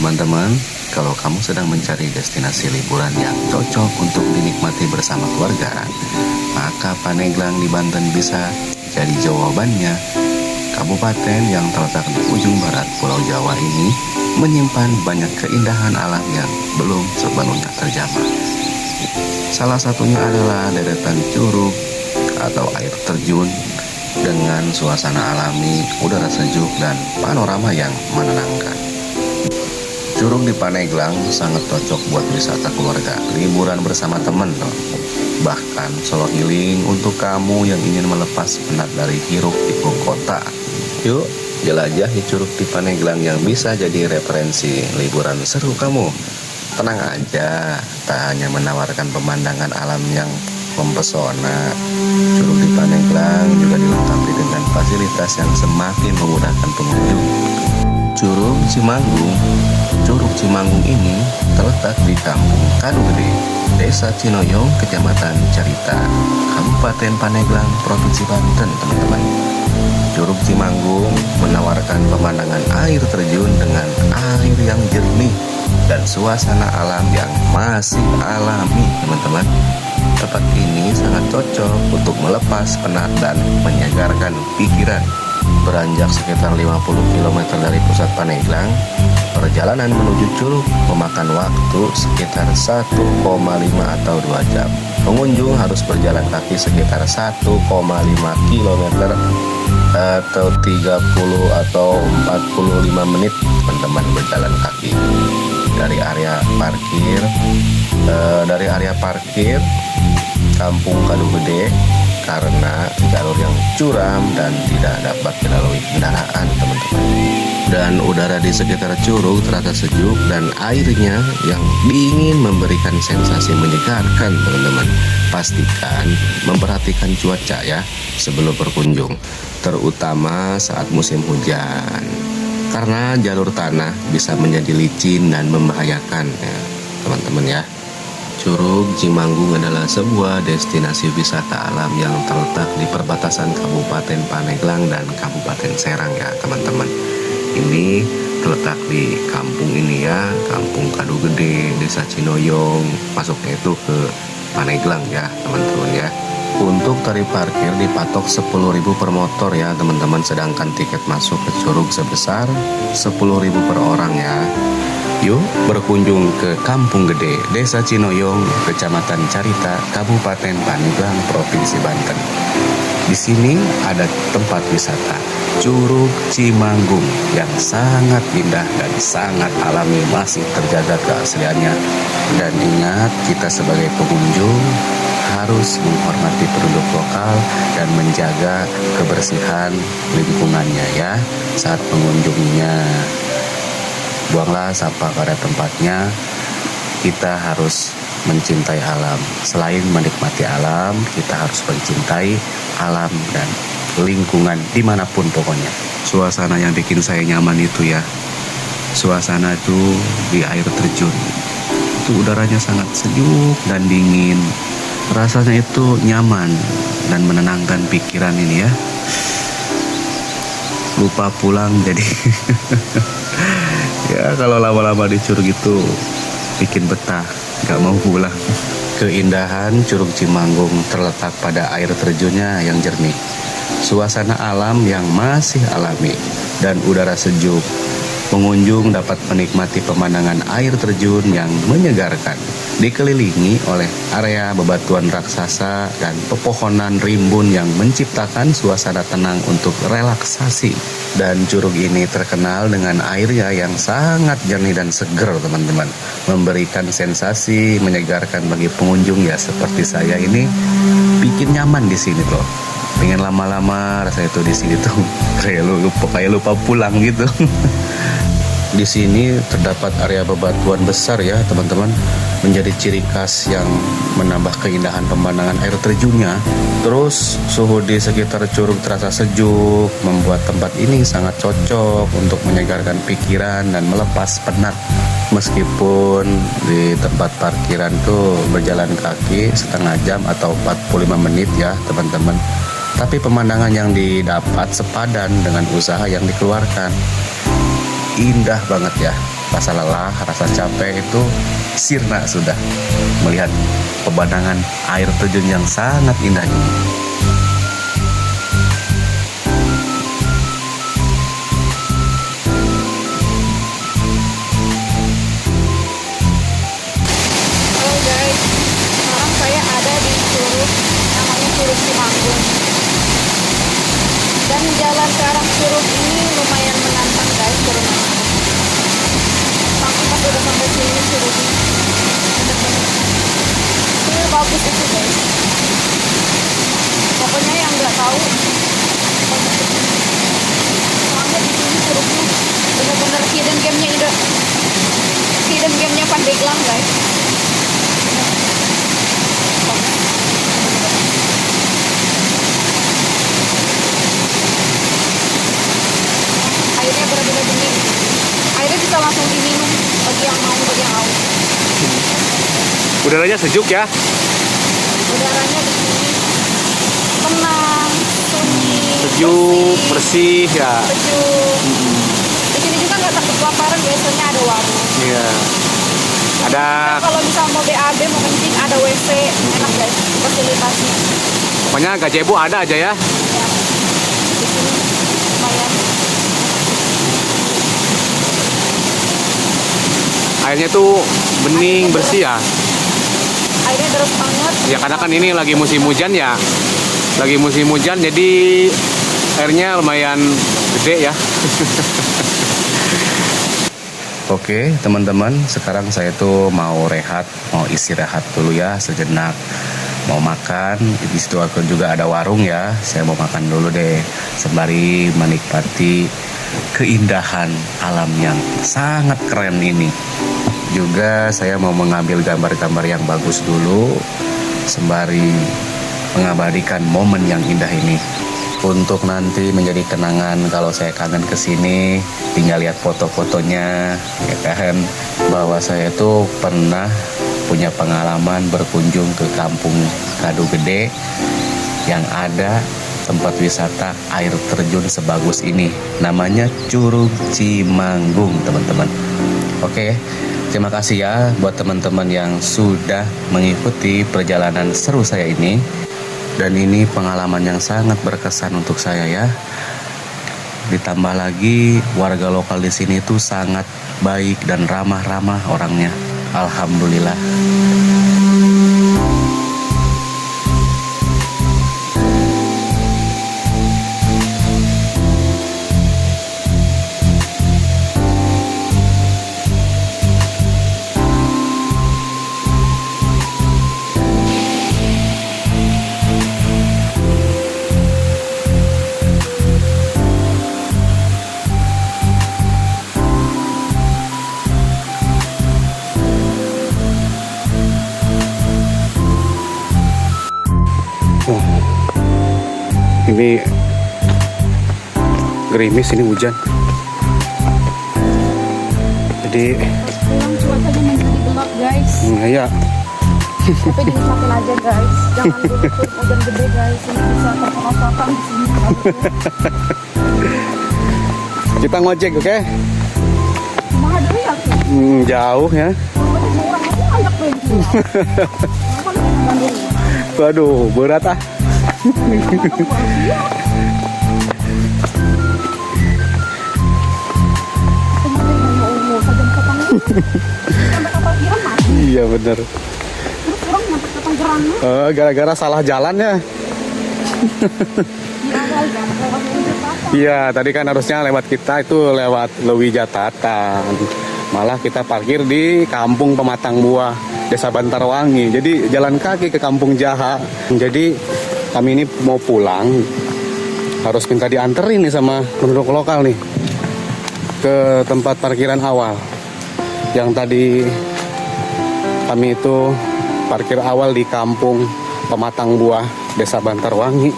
Speaker 1: Teman-teman, kalau kamu sedang mencari destinasi liburan yang cocok untuk dinikmati bersama keluarga, maka Paneglang di Banten bisa jadi jawabannya. Kabupaten yang terletak di ujung barat Pulau Jawa ini menyimpan banyak keindahan alam yang belum sepenuhnya terjamah. Salah satunya adalah deretan curug atau air terjun dengan suasana alami, udara sejuk, dan panorama yang menenangkan. Curug di Paneglang sangat cocok buat wisata keluarga, liburan bersama teman loh. Bahkan solo healing untuk kamu yang ingin melepas penat dari hiruk pikuk kota. Yuk, jelajahi Curug di Paneglang yang bisa jadi referensi liburan seru kamu. Tenang aja, tak hanya menawarkan pemandangan alam yang mempesona, Curug di Paneglang juga dilengkapi dengan fasilitas yang semakin memudahkan pengunjung. Curug Cimanggung. Curug Cimanggung ini terletak di Kampung Kadu Gede, Desa Cinoyong, Kecamatan Carita, Kabupaten Paneglang, Provinsi Banten, teman-teman. Curug Cimanggung menawarkan pemandangan air terjun dengan air yang jernih dan suasana alam yang masih alami, teman-teman. Tempat ini sangat cocok untuk melepas penat dan menyegarkan pikiran. Beranjak sekitar 50 km dari pusat Paneglang, perjalanan menuju Curug memakan waktu sekitar 1,5 atau 2 jam. Pengunjung harus berjalan kaki sekitar 1,5 km atau 30 atau 45 menit teman-teman berjalan kaki. Dari area parkir Kampung Kadu Gede, karena jalur yang curam dan tidak dapat dilalui kendaraan, teman-teman. Dan udara di sekitar curug terasa sejuk dan airnya yang dingin memberikan sensasi menyegarkan, teman-teman. Pastikan memperhatikan cuaca ya sebelum berkunjung, terutama saat musim hujan. Karena jalur tanah bisa menjadi licin dan membahayakan ya, teman-teman ya. Curug Cimanggung adalah sebuah destinasi wisata alam yang terletak di perbatasan Kabupaten Paneglang dan Kabupaten Serang ya, teman-teman. Ini terletak di kampung ini ya, Kampung Kadu Gede, Desa Cinoyong, masuknya itu ke Paneglang ya, teman-teman ya. Untuk tarif parkir dipatok 10.000 per motor ya, teman-teman, sedangkan tiket masuk ke curug sebesar 10.000 per orang ya. Yuk berkunjung ke Kampung Gede, Desa Cinoyong, Kecamatan Carita, Kabupaten Paneglang, Provinsi Banten. Di sini ada tempat wisata Curug Cimanggung yang sangat indah dan sangat alami, masih terjaga keasliannya. Dan ingat, kita sebagai pengunjung harus menghormati penduduk lokal dan menjaga kebersihan lingkungannya ya saat mengunjunginya. Buanglah sampah pada tempatnya. Kita harus mencintai alam. Selain menikmati alam, kita harus mencintai alam dan lingkungan dimanapun pokoknya. Suasana yang bikin saya nyaman itu ya, suasana itu di air terjun. Itu udaranya sangat sejuk dan dingin. Rasanya itu nyaman dan menenangkan pikiran ini ya. Lupa pulang jadi ya kalau lama-lama di curug itu bikin betah, gak mau pulang. Keindahan Curug Cimanggung terletak pada air terjunnya yang jernih, suasana alam yang masih alami, dan udara sejuk Pengunjung dapat menikmati pemandangan air terjun yang menyegarkan, dikelilingi oleh area bebatuan raksasa dan pepohonan rimbun yang menciptakan suasana tenang untuk relaksasi. Dan curug ini terkenal dengan airnya yang sangat jernih dan seger, teman-teman. Memberikan sensasi menyegarkan bagi pengunjung ya seperti saya ini, bikin nyaman di sini loh. Pengen lama-lama rasanya tuh di sini tuh kayak lupa pulang gitu. Di sini terdapat area bebatuan besar ya teman-teman, menjadi ciri khas yang menambah keindahan pemandangan air terjunnya. Terus suhu di sekitar curug terasa sejuk, membuat tempat ini sangat cocok untuk menyegarkan pikiran dan melepas penat. Meskipun di tempat parkiran tuh berjalan kaki setengah jam atau 45 menit ya teman-teman, tapi pemandangan yang didapat sepadan dengan usaha yang dikeluarkan. Indah banget ya, rasa lelah, rasa capek itu sirna sudah melihat pemandangan air terjun yang sangat indah ini.
Speaker 2: Halo guys, sekarang saya ada di curug namanya Curug Cimanggung. Dan jalan ke arah curug ini lumayan menantang guys, turunannya. Tapi pas udah sampai sini curugnya, bener-bener bagus itu guys. Pokoknya yang nggak tahu, soalnya di sini curugnya bener-bener hidden game-nya Pandeglang guys. Airnya benar-benar bening. Airnya bisa langsung diminum bagi yang mau, bagi yang haus.
Speaker 3: Udaranya sejuk ya.
Speaker 2: Udaranya di sini tenang, sunyi,
Speaker 3: Sejuk, bersih ya.
Speaker 2: sejuk. Di sini juga nggak takut kelaparan, biasanya ada warung.
Speaker 3: Iya. Ada
Speaker 2: Kalau misal mau BAB, mau kencing, ada WC, enak guys, fasilitasnya.
Speaker 3: pokoknya gazebo ada aja ya.
Speaker 2: Ya. Di sini lumayan.
Speaker 3: Airnya tuh bening, bersih ya.
Speaker 2: Airnya deras banget.
Speaker 3: Ya karena kan ini lagi musim hujan ya. Lagi musim hujan jadi airnya lumayan gede ya.
Speaker 1: Oke teman-teman, sekarang saya tuh mau rehat, mau istirahat dulu ya sejenak. Mau makan, di situ aku juga ada warung ya. Saya mau makan dulu deh, sembari menikmati keindahan alam yang sangat keren ini. Juga saya mau mengambil gambar-gambar yang bagus dulu, sembari mengabadikan momen yang indah ini. Untuk nanti menjadi kenangan kalau saya kangen ke sini, tinggal lihat foto-fotonya, ya kan. Bahwa saya tuh pernah punya pengalaman berkunjung ke kampung Kadu Gede yang ada tempat wisata air terjun sebagus ini. Namanya Curug Cimanggung, teman-teman. Oke, terima kasih ya buat teman-teman yang sudah mengikuti perjalanan seru saya ini. Dan ini pengalaman yang sangat berkesan untuk saya ya. Ditambah lagi warga lokal di sini tuh sangat baik dan ramah-ramah orangnya. Alhamdulillah.
Speaker 3: Ini gerimis, ini hujan. Jadi
Speaker 2: Pulang cuacanya menjadi gelap guys.
Speaker 3: ya
Speaker 2: Tapi dinikmatin aja guys. Jangan dulu hujan gede guys. Ini bisa terpapar di sini.
Speaker 3: kita ngojek, oke?
Speaker 2: Mahal dulu ya tuh.
Speaker 3: Jauh ya.
Speaker 2: Orang itu banyak tuh.
Speaker 3: Waduh, berat ah.
Speaker 2: Sampai kapal Giran mati.
Speaker 3: Iya bener.
Speaker 2: Terus orang nyampe ke Tanggerangnya.
Speaker 3: Gara-gara salah jalan ya.
Speaker 2: Di awal jangan lewat Jatatan.
Speaker 3: Iya, tadi kan harusnya lewat kita itu lewat Lewi Jatatan. Malah kita parkir di Kampung Pematang Buah, Desa Bantarwangi. Jadi jalan kaki ke Kampung Jaha. Jadi kami ini mau pulang, harus minta dianterin nih sama penduduk lokal nih ke tempat parkiran awal. Yang tadi kami itu parkir awal di Kampung Pematang Buah, Desa Bantarwangi.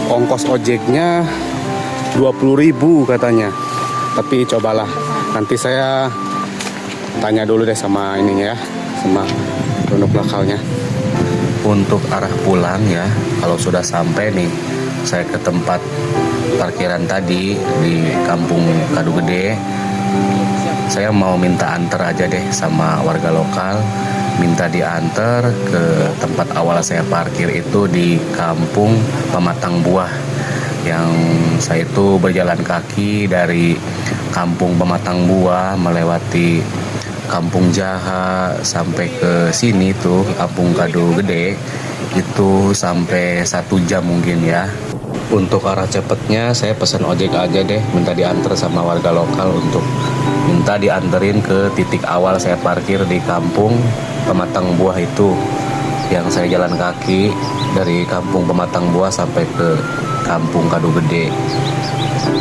Speaker 3: Ongkos ojeknya 20.000 katanya. Tapi cobalah, nanti saya tanya dulu deh sama ininya ya, sama penduduk lokalnya.
Speaker 1: Untuk arah pulang ya, kalau sudah sampai nih, saya ke tempat parkiran tadi di Kampung Kadu Gede. Saya mau minta antar aja deh sama warga lokal, minta diantar ke tempat awal saya parkir itu di Kampung Pematang Buah. Yang saya itu berjalan kaki dari Kampung Pematang Buah melewati Kampung Jaha sampai ke sini tuh Kampung Kadu Gede itu sampai 1 jam mungkin ya. Untuk arah cepetnya saya pesan ojek aja deh, minta diantar sama warga lokal untuk minta dianterin ke titik awal saya parkir di Kampung Pematang Buah itu, yang saya jalan kaki dari Kampung Pematang Buah sampai ke Kampung Kadu Gede.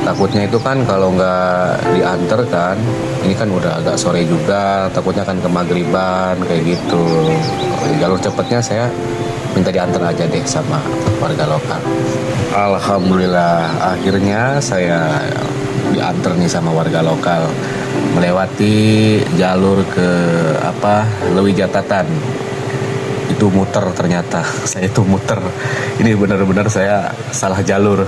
Speaker 1: Takutnya itu kan kalau nggak diantar kan, ini kan udah agak sore juga, takutnya kan kemaghriban kayak gitu. Jalur cepatnya saya minta diantar aja deh sama warga lokal. Alhamdulillah akhirnya saya diantar nih sama warga lokal melewati jalur ke Lewi Jatatan. Itu muter ternyata, saya itu muter. Ini benar-benar saya salah jalur.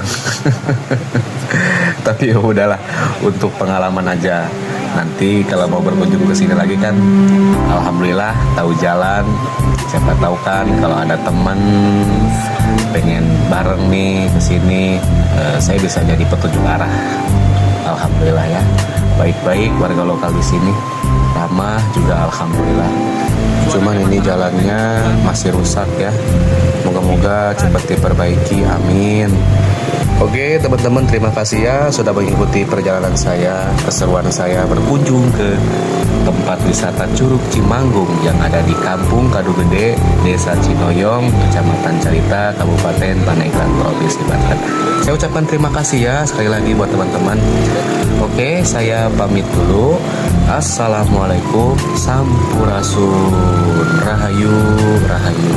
Speaker 1: Tapi ya udahlah, untuk pengalaman aja. Nanti kalau mau berkunjung ke sini lagi kan, alhamdulillah tahu jalan. Siapa tahu kan kalau ada teman pengen bareng nih ke sini, saya bisa jadi petunjuk arah. Alhamdulillah ya, baik-baik warga lokal di sini, ramah juga alhamdulillah. Cuman ini jalannya masih rusak ya. Moga-moga cepat diperbaiki, amin. Oke teman-teman, terima kasih ya sudah mengikuti perjalanan saya, keseruan saya berkunjung ke tempat wisata Curug Cimanggung yang ada di Kampung Kadu Gede, Desa Cinoyong, Kecamatan Carita, Kabupaten Pandeglang, Provinsi Banten. Saya ucapkan terima kasih ya sekali lagi buat teman-teman. Oke, saya pamit dulu. Assalamualaikum, sampurasun, rahayu, rahayu.